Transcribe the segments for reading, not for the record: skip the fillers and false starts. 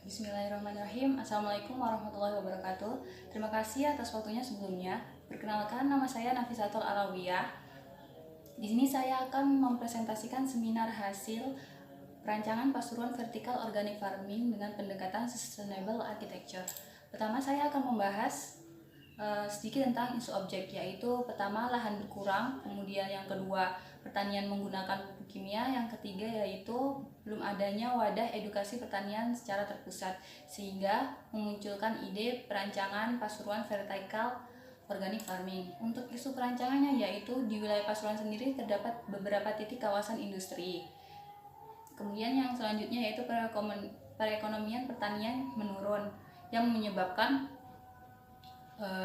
Bismillahirrahmanirrahim. Assalamualaikum warahmatullahi wabarakatuh. Terima kasih atas waktunya sebelumnya. Perkenalkan, nama saya Nafisatul Alawiyah. Di sini saya akan mempresentasikan seminar hasil perancangan Pasuruan Vertical Organic Farming dengan pendekatan Sustainable Architecture. Pertama, saya akan membahas sedikit tentang isu objek, yaitu pertama lahan berkurang, kemudian yang kedua pertanian menggunakan pupuk kimia, yang ketiga yaitu belum adanya wadah edukasi pertanian secara terpusat sehingga memunculkan ide perancangan Pasuruan Vertical Organic Farming. Untuk isu perancangannya yaitu di wilayah Pasuruan sendiri terdapat beberapa titik kawasan industri. Kemudian yang selanjutnya yaitu perekonomian pertanian menurun yang menyebabkan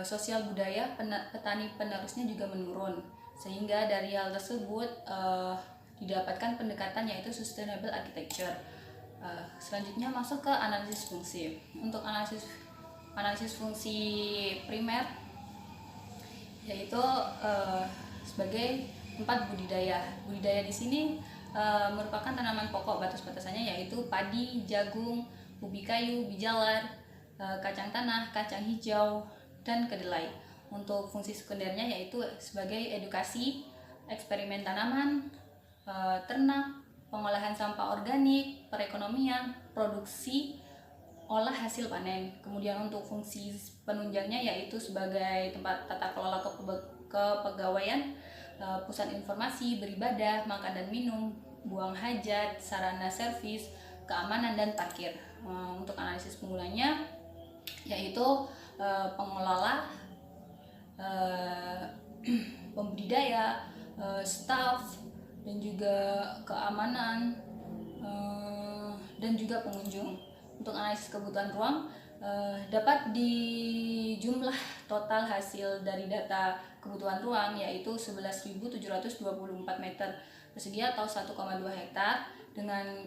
sosial budaya petani penerusnya juga menurun, sehingga dari hal tersebut didapatkan pendekatan yaitu sustainable architecture. Selanjutnya masuk ke analisis fungsi. Untuk analisis fungsi primer yaitu sebagai tempat budidaya. Budidaya di sini merupakan tanaman pokok batas-batasannya yaitu padi, jagung, ubi kayu, bijalar, kacang tanah, kacang hijau, dan kedelai. Untuk fungsi sekundernya yaitu sebagai edukasi, eksperimen tanaman, ternak, pengolahan sampah organik, perekonomian, produksi, olah hasil panen. Kemudian untuk fungsi penunjangnya yaitu sebagai tempat tata kelola kepegawaian, pusat informasi, beribadah, makan dan minum, buang hajat, sarana servis, keamanan, dan parkir. Untuk analisis penggunanya yaitu pengelola, pembudidaya, staff, dan juga keamanan, dan juga pengunjung. Untuk analisis kebutuhan ruang dapat di jumlah total hasil dari data kebutuhan ruang yaitu 11.724 meter persegi atau 1,2 hektar dengan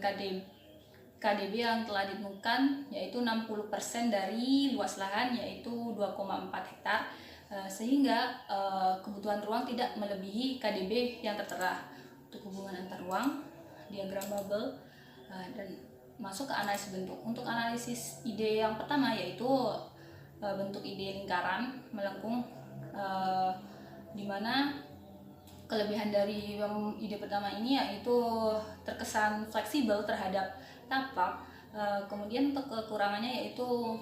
KDB yang telah ditemukan yaitu 60% dari luas lahan yaitu 2,4 hektar, sehingga kebutuhan ruang tidak melebihi KDB yang tertera. Untuk hubungan antar ruang, diagram bubble, dan masuk ke analisis bentuk. Untuk analisis ide yang pertama yaitu bentuk ide lingkaran melengkung, di mana kelebihan dari ide pertama ini yaitu terkesan fleksibel terhadap tapak. Kemudian untuk kekurangannya yaitu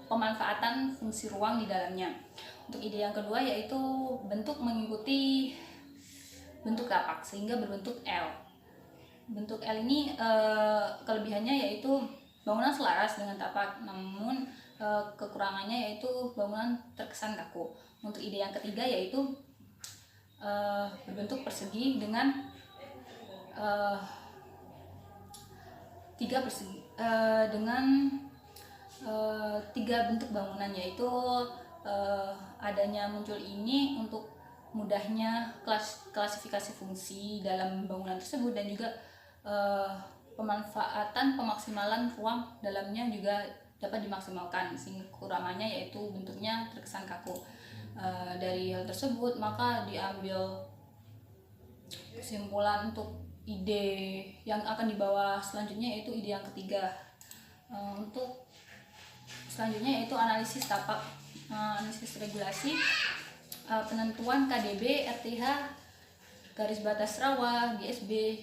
pemanfaatan fungsi ruang di dalamnya. Untuk ide yang kedua yaitu bentuk mengikuti bentuk tapak sehingga berbentuk L. Bentuk L ini kelebihannya yaitu bangunan selaras dengan tapak, namun kekurangannya yaitu bangunan terkesan kaku. Untuk ide yang ketiga yaitu berbentuk persegi dengan tiga bentuk bangunan, yaitu adanya muncul ini untuk mudahnya klasifikasi fungsi dalam bangunan tersebut dan juga pemaksimalan ruang dalamnya juga dapat dimaksimalkan, sehingga kekurangannya yaitu bentuknya terkesan kaku. Dari hal tersebut maka diambil kesimpulan untuk ide yang akan dibawa selanjutnya yaitu ide yang ketiga. Untuk selanjutnya yaitu analisis tapak, analisis regulasi, penentuan KDB, RTH, garis batas rawa, GSB,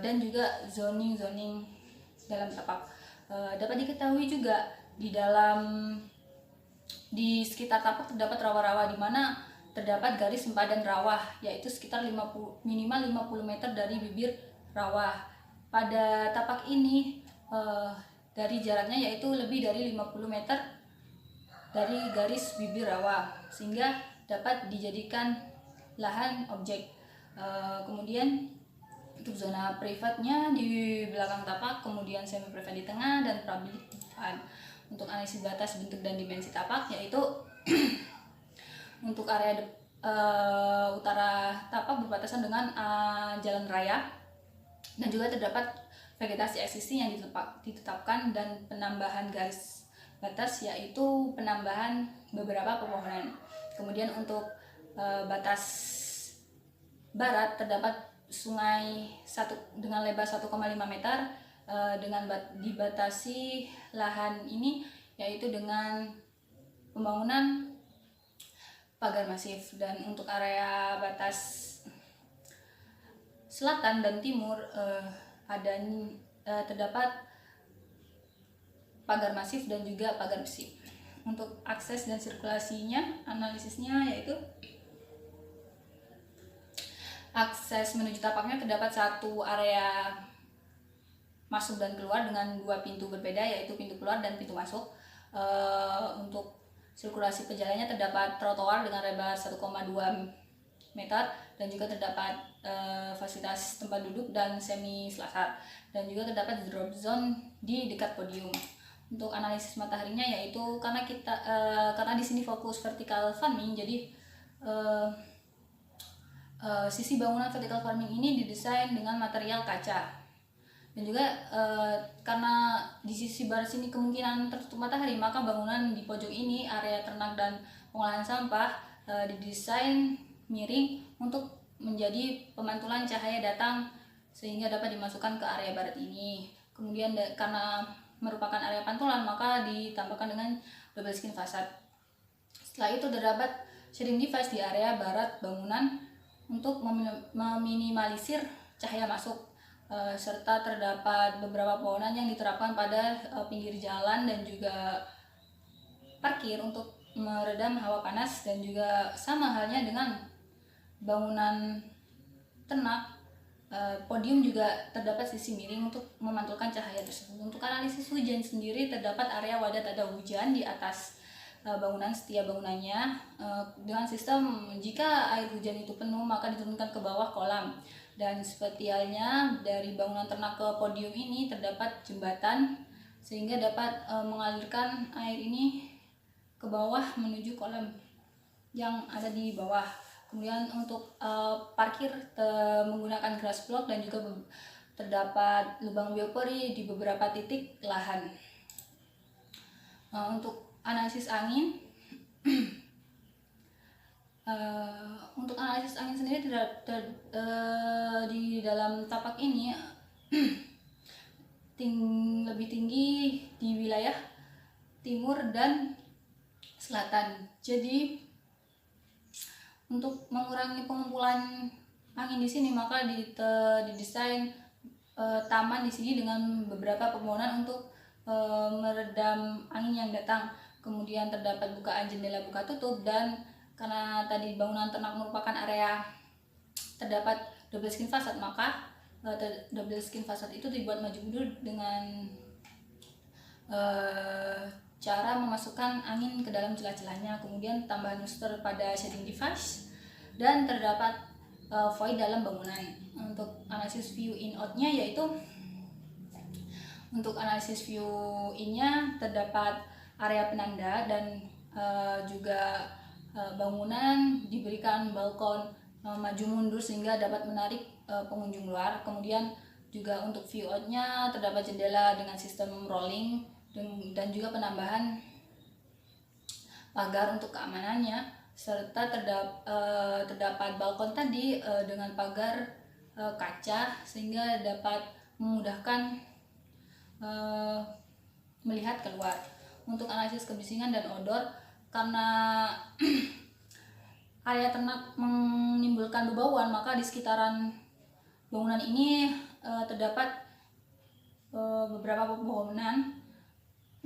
dan juga zoning dalam tapak. Dapat diketahui juga di sekitar tapak terdapat rawa-rawa di mana terdapat garis sempadan rawa yaitu sekitar minimal 50 meter dari bibir rawa. Pada tapak ini dari jaraknya yaitu lebih dari 50 meter dari garis bibir rawa sehingga dapat dijadikan lahan objek. Kemudian untuk zona privatnya di belakang tapak, kemudian semi privat di tengah, dan public privat. Untuk analisis batas bentuk dan dimensi tapak yaitu untuk area utara tapak berbatasan dengan jalan raya dan juga terdapat vegetasi existing yang ditetapkan dan penambahan garis batas yaitu penambahan beberapa pepohonan. Kemudian untuk batas barat terdapat sungai dengan lebar 1,5 meter dengan dibatasi lahan ini yaitu dengan pembangunan pagar masif. Dan untuk area batas selatan dan timur terdapat pagar masif dan juga pagar besi. Untuk akses dan sirkulasinya, analisisnya yaitu akses menuju tapaknya terdapat satu area masuk dan keluar dengan 2 pintu berbeda, yaitu pintu keluar dan pintu masuk. Untuk sirkulasi pejalannya terdapat trotoar dengan lebar 1,2 meter dan juga terdapat fasilitas tempat duduk dan semi selasar, dan juga terdapat drop zone di dekat podium. Untuk analisis mataharinya yaitu karena di sini fokus vertical farming, jadi sisi bangunan vertical farming ini didesain dengan material kaca, dan juga karena di sisi barat sini kemungkinan tertutup matahari, maka bangunan di pojok ini, area ternak dan pengolahan sampah, didesain miring untuk menjadi pemantulan cahaya datang sehingga dapat dimasukkan ke area barat ini. Kemudian karena merupakan area pantulan, maka ditambahkan dengan double skin facade. Setelah itu terdapat shading device di area barat bangunan untuk meminimalisir cahaya masuk, serta terdapat beberapa pohonan yang diterapkan pada pinggir jalan dan juga parkir untuk meredam hawa panas. Dan juga sama halnya dengan bangunan ternak, podium juga terdapat sisi miring untuk memantulkan cahaya tersebut. Untuk analisis hujan sendiri, terdapat area wadah tanda hujan di atas bangunan setiap bangunannya, dengan sistem jika air hujan itu penuh maka diturunkan ke bawah kolam. Dan seperti halnya dari bangunan ternak ke podium ini terdapat jembatan sehingga dapat mengalirkan air ini ke bawah menuju kolam yang ada di bawah. Kemudian untuk parkir menggunakan grass block dan juga terdapat lubang biopori di beberapa titik lahan. Untuk analisis angin, untuk analisis angin sendiri di dalam tapak ini lebih tinggi di wilayah timur dan selatan. Jadi untuk mengurangi pengumpulan angin di sini, maka didesain taman di sini dengan beberapa pepohonan untuk meredam angin yang datang. Kemudian terdapat bukaan jendela buka tutup, dan karena tadi bangunan ternak merupakan area terdapat double skin facade, maka double skin facade itu dibuat maju mundur dengan cara memasukkan angin ke dalam celah-celahnya. Kemudian tambahan booster pada shading device, dan terdapat void dalam bangunan. Untuk analisis view in out-nya yaitu untuk analisis view in-nya terdapat area penanda dan juga bangunan diberikan balkon maju mundur sehingga dapat menarik pengunjung luar. Kemudian juga untuk view out-nya terdapat jendela dengan sistem rolling dan juga penambahan pagar untuk keamanannya, serta terdapat balkon tadi dengan pagar kaca sehingga dapat memudahkan melihat keluar. Untuk analisis kebisingan dan odor, karena area ternak menimbulkan bebauan, maka di sekitaran bangunan ini terdapat beberapa pepohonan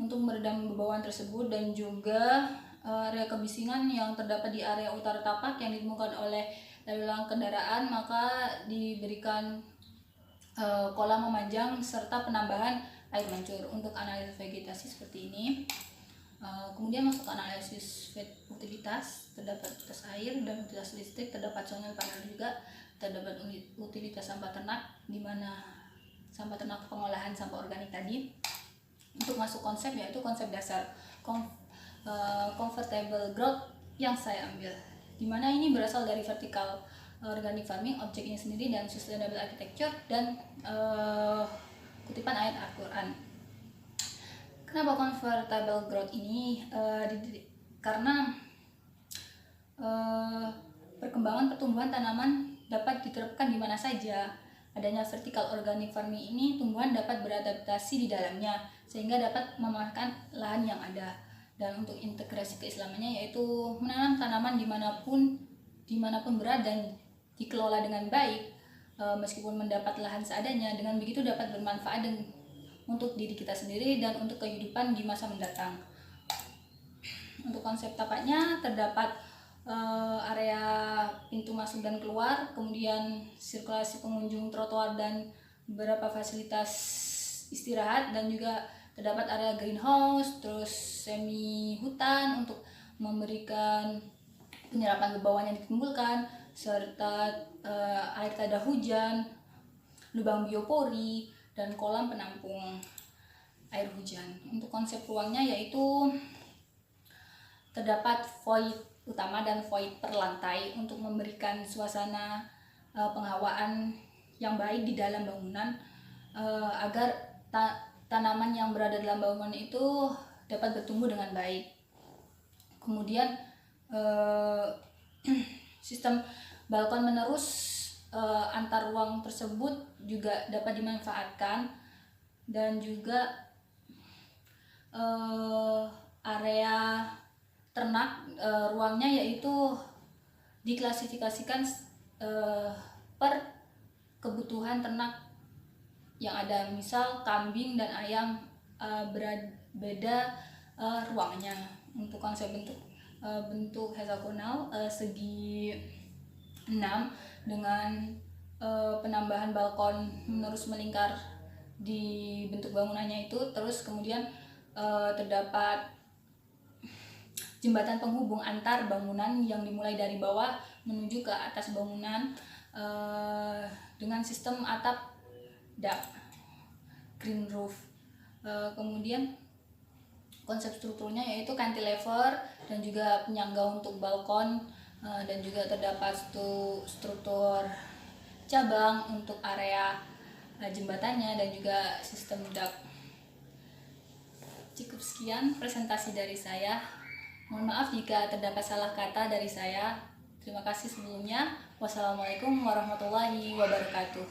untuk meredam bebauan tersebut. Dan juga area kebisingan yang terdapat di area utara tapak yang ditemukan oleh lalu lalang kendaraan, maka diberikan kolam memanjang serta penambahan air mancur. Untuk analisis vegetasi seperti ini. Kemudian masuk analisis utilitas, terdapat utilitas air dan utilitas listrik, terdapat solar panel juga, terdapat utilitas sampah ternak di mana sampah ternak pengolahan sampah organik tadi. Untuk masuk konsep yaitu konsep dasar comfortable growth yang saya ambil, dimana ini berasal dari vertical organic farming, objeknya sendiri, dan sustainable architecture, dan kutipan ayat Al-Quran. Kenapa comfortable growth ini? Karena perkembangan pertumbuhan tanaman dapat diterapkan di mana saja, adanya vertical organic farming ini, tumbuhan dapat beradaptasi di dalamnya sehingga dapat memanfaatkan lahan yang ada. Dan untuk integrasi keislamannya yaitu menanam tanaman dimanapun berada dan dikelola dengan baik, meskipun mendapat lahan seadanya. Dengan begitu dapat bermanfaat untuk diri kita sendiri dan untuk kehidupan di masa mendatang. Untuk konsep tapaknya terdapat area pintu masuk dan keluar, kemudian sirkulasi pengunjung, trotoar, dan beberapa fasilitas istirahat, dan juga terdapat area greenhouse, terus semi hutan untuk memberikan penyerapan ke bawah yang ditimbulkan, serta air tada hujan, lubang biopori, dan kolam penampung air hujan. Untuk konsep ruangnya yaitu terdapat void utama dan void per lantai untuk memberikan suasana penghawaan yang baik di dalam bangunan, agar tanaman yang berada dalam bangunan itu dapat bertumbuh dengan baik. Kemudian sistem balkon menerus antar ruang tersebut juga dapat dimanfaatkan, dan juga area ternak, ruangnya yaitu diklasifikasikan per kebutuhan ternak yang ada. Misal kambing dan ayam berbeda ruangnya. Untuk konsep bentuk hexagonal segi 6 dengan penambahan balkon menerus melingkar di bentuk bangunannya itu. Terus kemudian terdapat jembatan penghubung antar bangunan yang dimulai dari bawah menuju ke atas bangunan dengan sistem atap dak green roof. Kemudian konsep strukturnya yaitu cantilever dan juga penyangga untuk balkon, dan juga terdapat struktur cabang untuk area jembatannya dan juga sistem dak. Cukup sekian presentasi dari saya. Mohon maaf jika terdapat salah kata dari saya. Terima kasih sebelumnya. Wassalamualaikum warahmatullahi wabarakatuh.